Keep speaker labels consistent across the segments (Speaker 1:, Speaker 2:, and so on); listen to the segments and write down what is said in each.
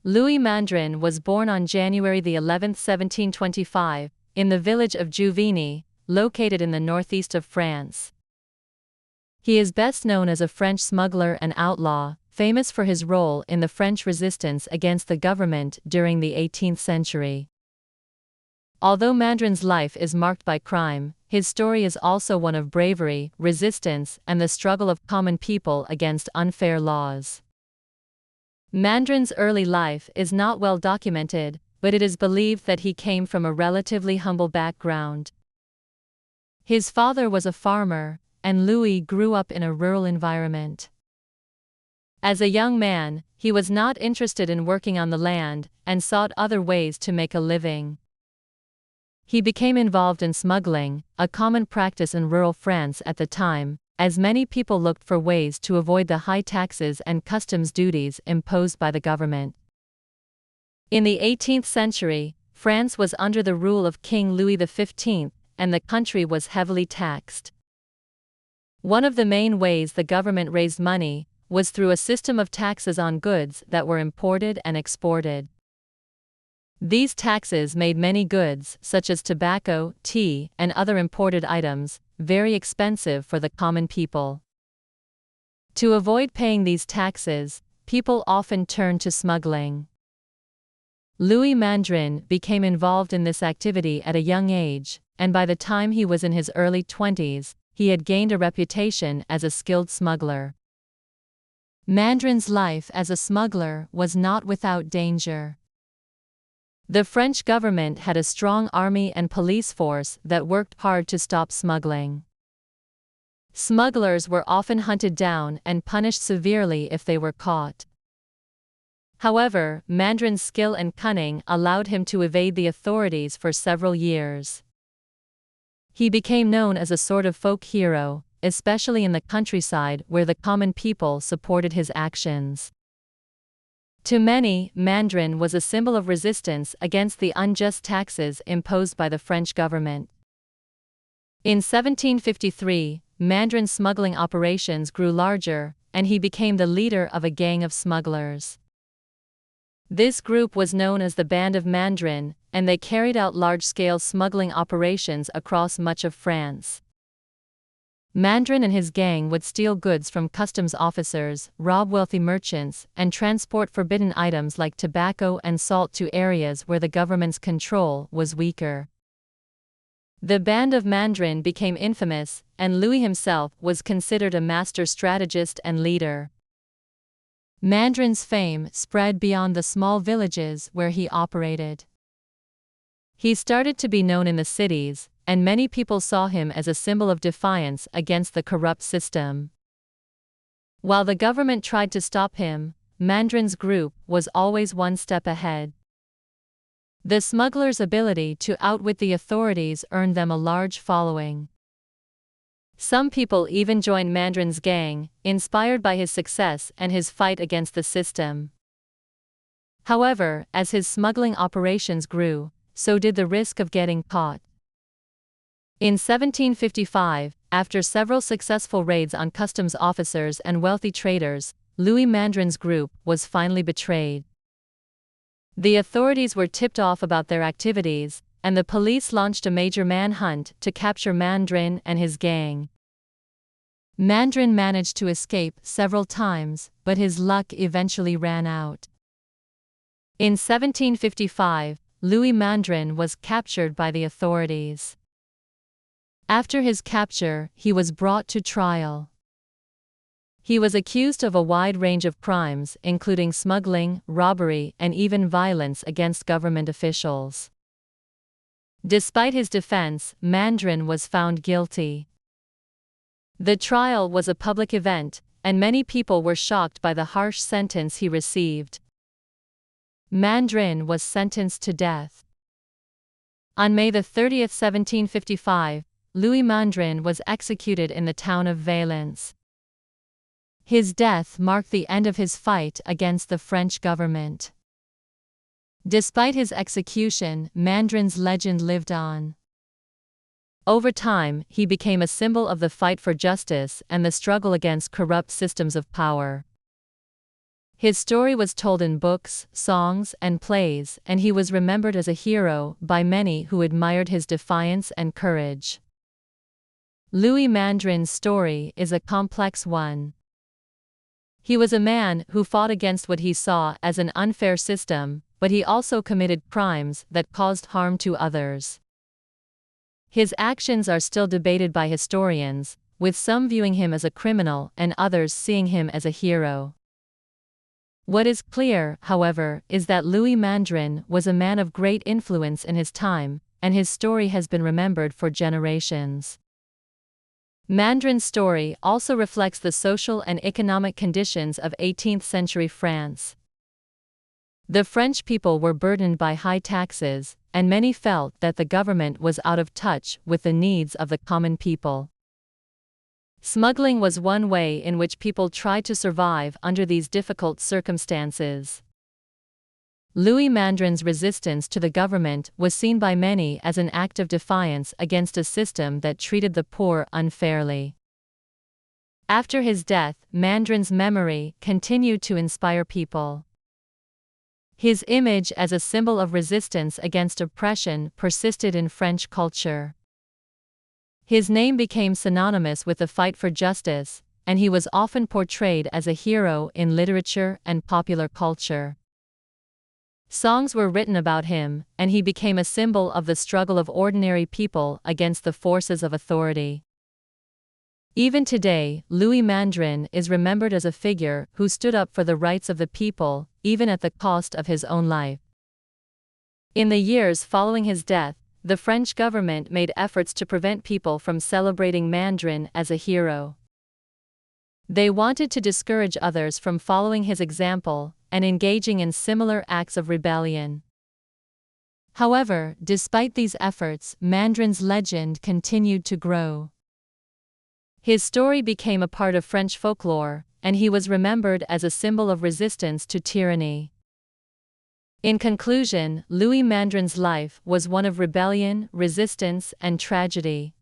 Speaker 1: Louis Mandrin was born on January the 11th, 1725, in the village of Jouvigny, located in the northeast of France. He is best known as a French smuggler and outlaw, famous for his role in the French resistance against the government during the 18th century. Although Mandrin's life is marked by crime, his story is also one of bravery, resistance, and the struggle of common people against unfair laws. Mandrin's early life is not well documented, but it is believed that he came from a relatively humble background. His father was a farmer, and Louis grew up in a rural environment. As a young man, he was not interested in working on the land, and sought other ways to make a living. He became involved in smuggling, a common practice in rural France at the time, as many people looked for ways to avoid the high taxes and customs duties imposed by the government. In the 18th century, France was under the rule of King Louis XV, and the country was heavily taxed. One of the main ways the government raised money was through a system of taxes on goods that were imported and exported. These taxes made many goods, such as tobacco, tea, and other imported items, very expensive for the common people. To avoid paying these taxes, people often turned to smuggling. Louis Mandrin became involved in this activity at a young age, and by the time he was in his early 20s, he had gained a reputation as a skilled smuggler. Mandrin's life as a smuggler was not without danger. The French government had a strong army and police force that worked hard to stop smuggling. Smugglers were often hunted down and punished severely if they were caught. However, Mandrin's skill and cunning allowed him to evade the authorities for several years. He became known as a sort of folk hero, especially in the countryside where the common people supported his actions. To many, Mandrin was a symbol of resistance against the unjust taxes imposed by the French government. In 1753, Mandrin's smuggling operations grew larger, and he became the leader of a gang of smugglers. This group was known as the Band of Mandrin, and they carried out large-scale smuggling operations across much of France. Mandrin and his gang would steal goods from customs officers, rob wealthy merchants, and transport forbidden items like tobacco and salt to areas where the government's control was weaker. The Band of Mandrin became infamous, and Louis himself was considered a master strategist and leader. Mandrin's fame spread beyond the small villages where he operated. He started to be known in the cities, and many people saw him as a symbol of defiance against the corrupt system. While the government tried to stop him, Mandrin's group was always one step ahead. The smugglers' ability to outwit the authorities earned them a large following. Some people even joined Mandrin's gang, inspired by his success and his fight against the system. However, as his smuggling operations grew, so did the risk of getting caught. In 1755, after several successful raids on customs officers and wealthy traders, Louis Mandrin's group was finally betrayed. The authorities were tipped off about their activities, and the police launched a major manhunt to capture Mandrin and his gang. Mandrin managed to escape several times, but his luck eventually ran out. In 1755, Louis Mandrin was captured by the authorities. After his capture, he was brought to trial. He was accused of a wide range of crimes, including smuggling, robbery, and even violence against government officials. Despite his defense, Mandrin was found guilty. The trial was a public event, and many people were shocked by the harsh sentence he received. Mandrin was sentenced to death. On May 30, 1755, Louis Mandrin was executed in the town of Valence. His death marked the end of his fight against the French government. Despite his execution, Mandrin's legend lived on. Over time, he became a symbol of the fight for justice and the struggle against corrupt systems of power. His story was told in books, songs, and plays, and he was remembered as a hero by many who admired his defiance and courage. Louis Mandrin's story is a complex one. He was a man who fought against what he saw as an unfair system, but he also committed crimes that caused harm to others. His actions are still debated by historians, with some viewing him as a criminal and others seeing him as a hero. What is clear, however, is that Louis Mandrin was a man of great influence in his time, and his story has been remembered for generations. Mandrin's story also reflects the social and economic conditions of 18th-century France. The French people were burdened by high taxes, and many felt that the government was out of touch with the needs of the common people. Smuggling was one way in which people tried to survive under these difficult circumstances. Louis Mandrin's resistance to the government was seen by many as an act of defiance against a system that treated the poor unfairly. After his death, Mandrin's memory continued to inspire people. His image as a symbol of resistance against oppression persisted in French culture. His name became synonymous with the fight for justice, and he was often portrayed as a hero in literature and popular culture. Songs were written about him, and he became a symbol of the struggle of ordinary people against the forces of authority. Even today, Louis Mandrin is remembered as a figure who stood up for the rights of the people, even at the cost of his own life. In the years following his death, the French government made efforts to prevent people from celebrating Mandrin as a hero. They wanted to discourage others from following his example and engaging in similar acts of rebellion. However, despite these efforts, Mandrin's legend continued to grow. His story became a part of French folklore, and he was remembered as a symbol of resistance to tyranny. In conclusion, Louis Mandrin's life was one of rebellion, resistance, and tragedy.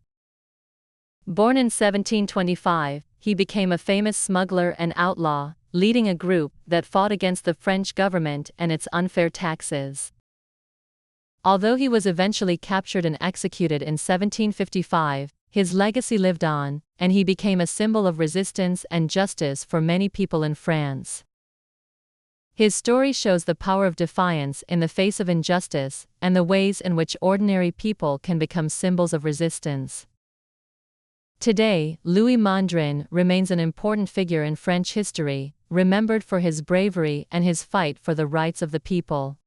Speaker 1: Born in 1725, he became a famous smuggler and outlaw, leading a group that fought against the French government and its unfair taxes. Although he was eventually captured and executed in 1755, his legacy lived on, and he became a symbol of resistance and justice for many people in France. His story shows the power of defiance in the face of injustice, and the ways in which ordinary people can become symbols of resistance. Today, Louis Mandrin remains an important figure in French history, remembered for his bravery and his fight for the rights of the people.